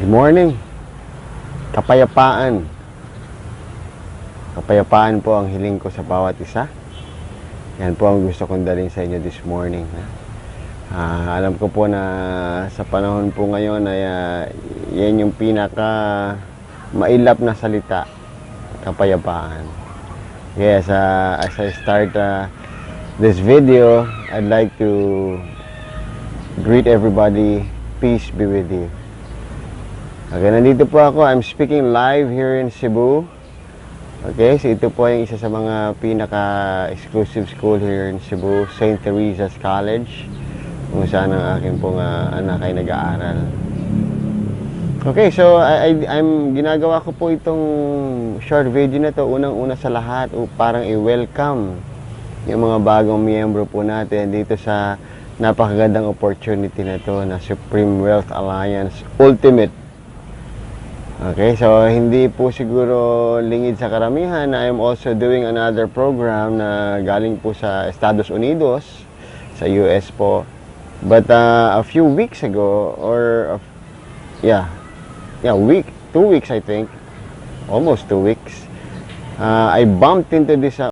Good morning. Kapayapaan. Kapayapaan po ang hiling ko sa bawat isa. Yan po ang gusto kong dalhin sa inyo this morning. Alam ko po na sa panahon po ngayon ay yan yung pinaka mailap na salita. Kapayapaan. Yes, as I start this video, I'd like to greet everybody. Peace be with you. Okay, nandito po ako. I'm speaking live here in Cebu. Okay, so ito po yung isa sa mga pinaka-exclusive school here in Cebu, St. Teresa's College, kung saan ang aking pong anak ay nag-aaral. Okay, so I'm ginagawa ko po itong short video na to unang-una sa lahat parang i-welcome yung mga bagong miyembro po natin dito sa napakagandang opportunity na to na Supreme Wealth Alliance Ultimate. Okay, so hindi po siguro lingid sa karamihan na I'm also doing another program na galing po sa Estados Unidos, sa US po. But a few weeks ago, or 2 weeks I think, almost 2 weeks, I bumped into this